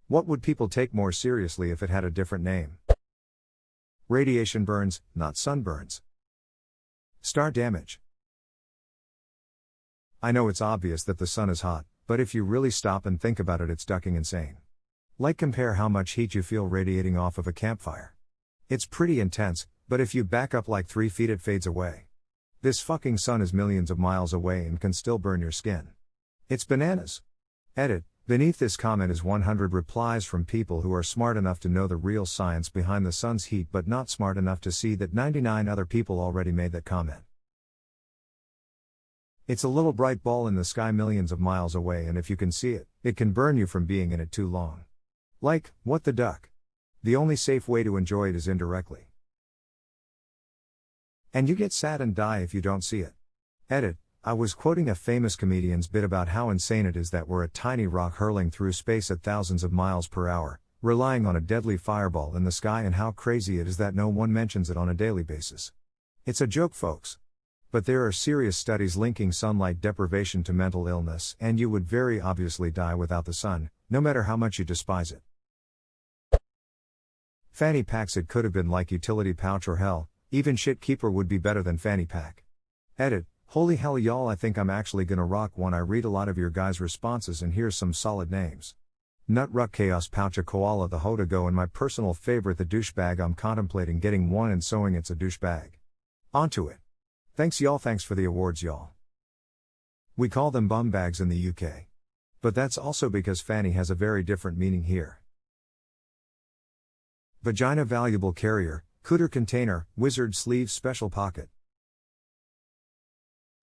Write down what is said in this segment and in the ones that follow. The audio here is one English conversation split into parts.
What would people take more seriously if it had a different name? Radiation burns, not sunburns. Star damage. I know it's obvious that the sun is hot, but if you really stop and think about it, it's ducking insane. Like, compare how much heat you feel radiating off of a campfire. It's pretty intense, but if you back up like 3 feet it fades away. This fucking sun is millions of miles away and can still burn your skin. It's bananas. Edit. Beneath this comment is 100 replies from people who are smart enough to know the real science behind the sun's heat but not smart enough to see that 99 other people already made that comment. It's a little bright ball in the sky millions of miles away, and if you can see it, it can burn you from being in it too long. Like, what the duck? The only safe way to enjoy it is indirectly. And you get sad and die if you don't see it. Edit. I was quoting a famous comedian's bit about how insane it is that we're a tiny rock hurling through space at thousands of miles per hour, relying on a deadly fireball in the sky, and how crazy it is that no one mentions it on a daily basis. It's a joke, folks. But there are serious studies linking sunlight deprivation to mental illness, and you would very obviously die without the sun, no matter how much you despise it. Fanny packs. It could have been like utility pouch or hell, even shit keeper would be better than fanny pack. Edit. Holy hell y'all, I think I'm actually gonna rock one. I read a lot of your guys' responses and here's some solid names. Nut Ruck Chaos Pouch, a koala, the Hodago, and my personal favorite, the douchebag. I'm contemplating getting one and sewing it's a douchebag onto it. Thanks y'all, thanks for the awards y'all. We call them bum bags in the UK. But that's also because fanny has a very different meaning here. Vagina valuable carrier, cooter container, wizard sleeve special pocket.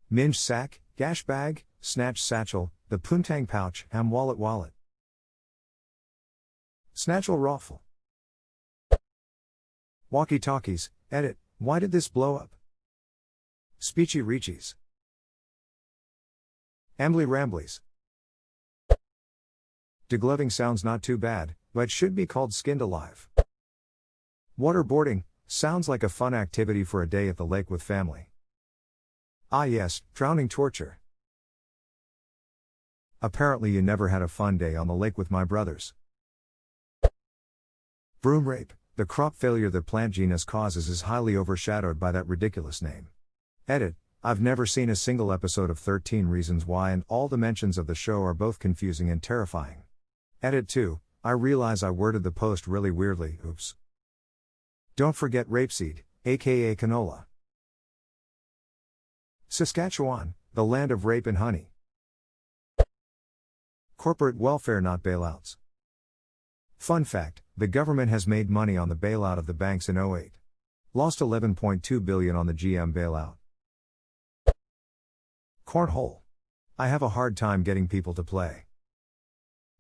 Minge sack, gash bag, snatch satchel, the poontang pouch, ham wallet. Snatchel raffle. Walkie talkies. Edit. Why did this blow up? Speechy reachies. Ambly ramblies. Degloving sounds not too bad, but should be called skinned alive. Waterboarding sounds like a fun activity for a day at the lake with family. Ah yes, drowning torture. Apparently you never had a fun day on the lake with my brothers. Broom rape. The crop failure that plant genus causes is highly overshadowed by that ridiculous name. Edit. I've never seen a single episode of 13 Reasons Why, and all dimensions of the show are both confusing and terrifying. Edit 2. I realize I worded the post really weirdly, oops. Don't forget rapeseed, aka canola. Saskatchewan, the land of rape and honey. Corporate welfare, not bailouts. Fun fact, the government has made money on the bailout of the banks in 2008. Lost $11.2 billion on the GM bailout. Cornhole. I have a hard time getting people to play.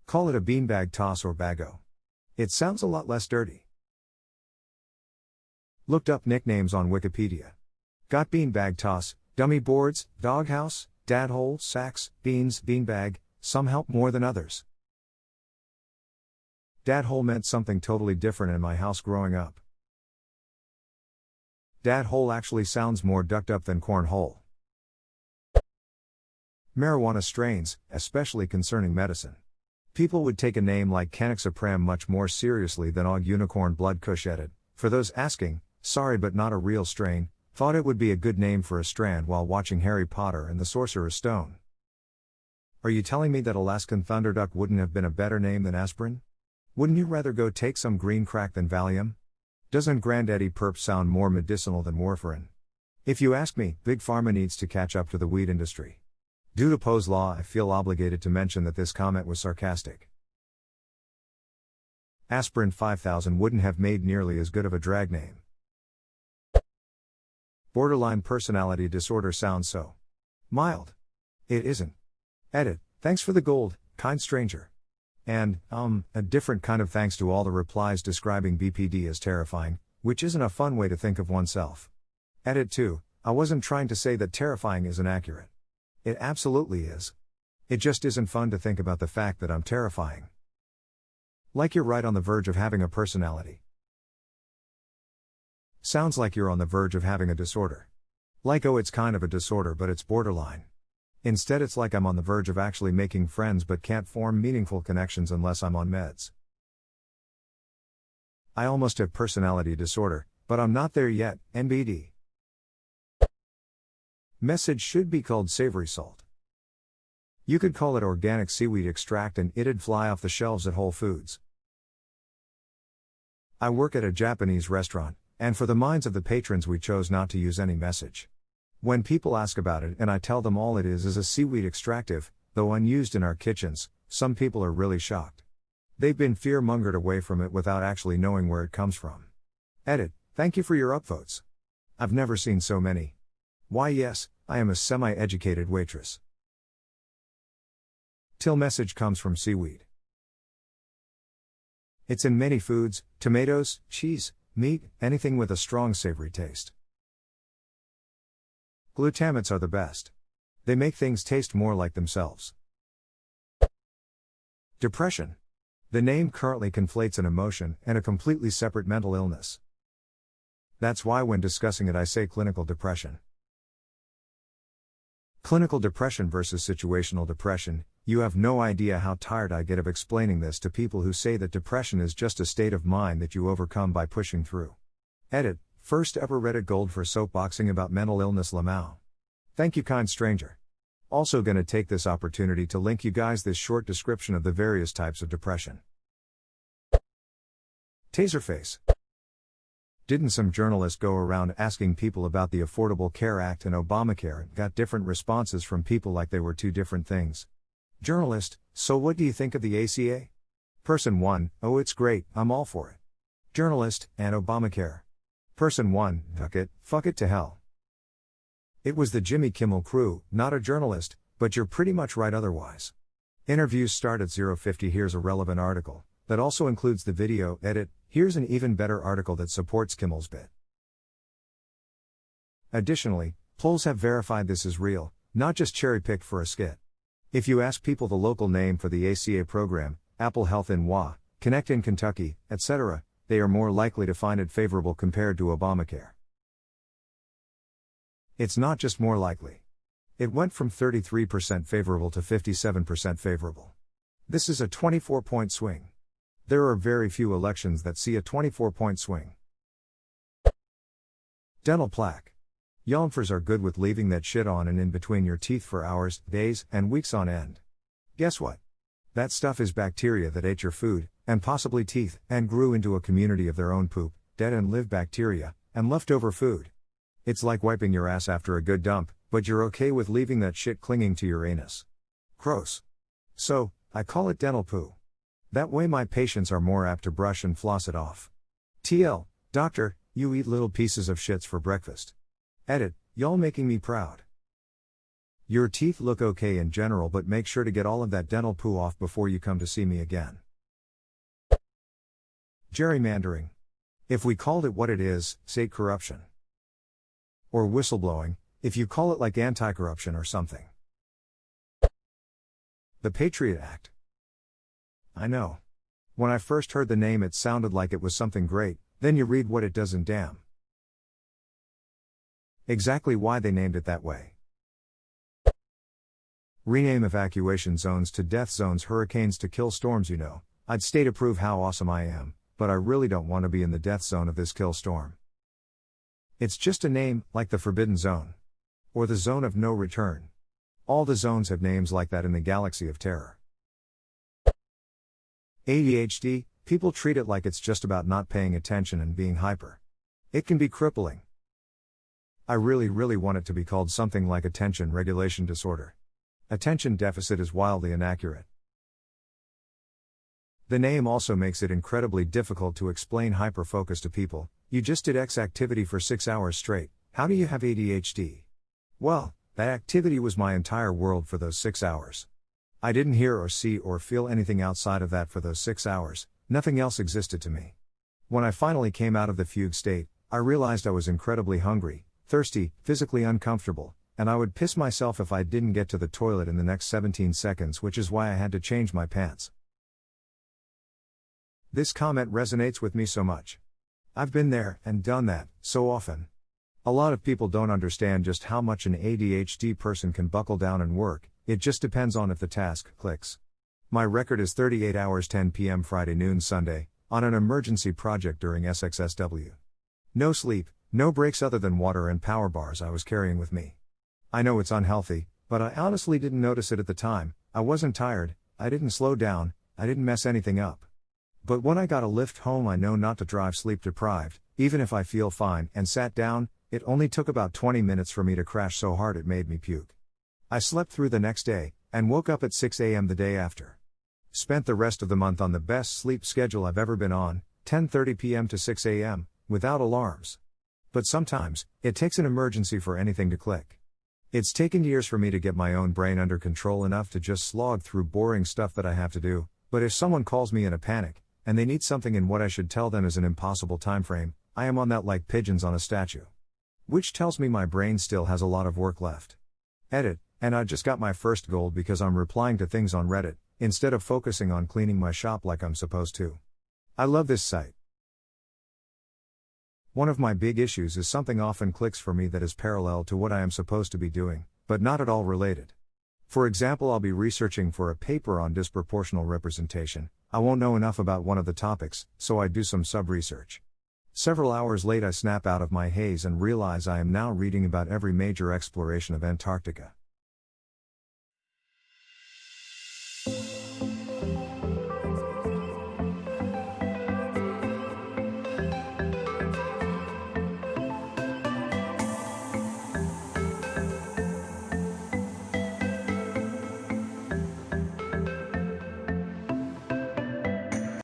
Call it a beanbag toss or bago. It sounds a lot less dirty. Looked up nicknames on Wikipedia. Got beanbag toss, dummy boards, doghouse, dadhole, sacks, beans, beanbag, some help more than others. Dadhole meant something totally different in my house growing up. Dadhole actually sounds more ducked up than cornhole. Marijuana strains, especially concerning medicine. People would take a name like Canoxypram much more seriously than Og Unicorn Blood Kush. Edit. For those asking, sorry but not a real strain, thought it would be a good name for a strand while watching Harry Potter and the Sorcerer's Stone. Are you telling me that Alaskan Thunderduck wouldn't have been a better name than aspirin? Wouldn't you rather go take some green crack than Valium? Doesn't Granddaddy Perp sound more medicinal than warfarin? If you ask me, Big Pharma needs to catch up to the weed industry. Due to Poe's law, I feel obligated to mention that this comment was sarcastic. Aspirin 5000 wouldn't have made nearly as good of a drag name. Borderline personality disorder sounds so mild. It isn't. Edit. Thanks for the gold, kind stranger. And, a different kind of thanks to all the replies describing BPD as terrifying, which isn't a fun way to think of oneself. Edit 2. I wasn't trying to say that terrifying isn't accurate. It absolutely is. It just isn't fun to think about the fact that I'm terrifying. Like you're right on the verge of having a personality. Sounds like you're on the verge of having a disorder. Like, oh, it's kind of a disorder but it's borderline. Instead it's like I'm on the verge of actually making friends but can't form meaningful connections unless I'm on meds. I almost have personality disorder, but I'm not there yet, NBD. Message should be called savory salt. You could call it organic seaweed extract and it'd fly off the shelves at Whole Foods. I work at a Japanese restaurant, and for the minds of the patrons we chose not to use any message. When people ask about it and I tell them all it is a seaweed extractive, though unused in our kitchens, some people are really shocked. They've been fear-mongered away from it without actually knowing where it comes from. Edit, thank you for your upvotes. I've never seen so many. Why yes, I am a semi-educated waitress. Till message comes from seaweed. It's in many foods, tomatoes, cheese, meat, anything with a strong savory taste. Glutamates are the best. They make things taste more like themselves. Depression. The name currently conflates an emotion and a completely separate mental illness. That's why when discussing it I say clinical depression. Clinical depression versus situational depression. You have no idea how tired I get of explaining this to people who say that depression is just a state of mind that you overcome by pushing through. Edit, first ever Reddit gold for soapboxing about mental illness Lamau. Thank you, kind stranger. Also gonna take this opportunity to link you guys this short description of the various types of depression. Taserface. Didn't some journalist go around asking people about the Affordable Care Act and Obamacare and got different responses from people like they were two different things? Journalist, so what do you think of the ACA? Person 1, oh it's great, I'm all for it. Journalist, and Obamacare. Person 1, fuck it to hell. It was the Jimmy Kimmel crew, not a journalist, but you're pretty much right otherwise. Interviews start at 0:50. Here's a relevant article that also includes the video. Edit, here's an even better article that supports Kimmel's bit. Additionally, polls have verified this is real, not just cherry-picked for a skit. If you ask people the local name for the ACA program, Apple Health in WA, Connect in Kentucky, etc., they are more likely to find it favorable compared to Obamacare. It's not just more likely. It went from 33% favorable to 57% favorable. This is a 24-point swing. There are very few elections that see a 24-point swing. Dental plaque. Yelmfers are good with leaving that shit on and in between your teeth for hours, days, and weeks on end. Guess what? That stuff is bacteria that ate your food, and possibly teeth, and grew into a community of their own poop, dead and live bacteria, and leftover food. It's like wiping your ass after a good dump, but you're okay with leaving that shit clinging to your anus. Gross. So, I call it dental poo. That way my patients are more apt to brush and floss it off. TL, doctor, you eat little pieces of shits for breakfast. Edit, y'all making me proud. Your teeth look okay in general, but make sure to get all of that dental poo off before you come to see me again. Gerrymandering. If we called it what it is, state corruption. Or whistleblowing, if you call it like anti-corruption or something. The Patriot Act. I know. When I first heard the name it sounded like it was something great, then you read what it does and damn. Exactly why they named it that way. Rename evacuation zones to death zones, hurricanes to kill storms. You know, I'd stay to prove how awesome I am, but I really don't want to be in the death zone of this kill storm. It's just a name, like the Forbidden Zone. Or the Zone of No Return. All the zones have names like that in the galaxy of terror. ADHD, people treat it like it's just about not paying attention and being hyper. It can be crippling. I really want it to be called something like attention regulation disorder. Attention deficit is wildly inaccurate. The name also makes it incredibly difficult to explain hyperfocus to people. You just did X activity for 6 hours straight, how do you have ADHD? Well, that activity was my entire world for those 6 hours. I didn't hear or see or feel anything outside of that for those 6 hours, nothing else existed to me. When I finally came out of the fugue state, I realized I was incredibly hungry, thirsty, physically uncomfortable, and I would piss myself if I didn't get to the toilet in the next 17 seconds, which is why I had to change my pants. This comment resonates with me so much. I've been there and done that so often. A lot of people don't understand just how much an ADHD person can buckle down and work. It just depends on if the task clicks. My record is 38 hours 10 p.m. Friday noon Sunday, on an emergency project during SXSW. No sleep, no breaks other than water and power bars I was carrying with me. I know it's unhealthy, but I honestly didn't notice it at the time. I wasn't tired, I didn't slow down, I didn't mess anything up. But when I got a lift home, I know not to drive sleep deprived, even if I feel fine, and sat down. It only took about 20 minutes for me to crash so hard it made me puke. I slept through the next day, and woke up at 6 a.m. the day after. Spent the rest of the month on the best sleep schedule I've ever been on, 10:30 p.m. to 6 a.m., without alarms. But sometimes, it takes an emergency for anything to click. It's taken years for me to get my own brain under control enough to just slog through boring stuff that I have to do, but if someone calls me in a panic, and they need something in what I should tell them is an impossible timeframe, I am on that like pigeons on a statue. Which tells me my brain still has a lot of work left. Edit, and I just got my first gold because I'm replying to things on Reddit, instead of focusing on cleaning my shop like I'm supposed to. I love this site. One of my big issues is something often clicks for me that is parallel to what I am supposed to be doing, but not at all related. For example, I'll be researching for a paper on disproportional representation. I won't know enough about one of the topics, so I do some sub-research. Several hours late I snap out of my haze and realize I am now reading about every major exploration of Antarctica.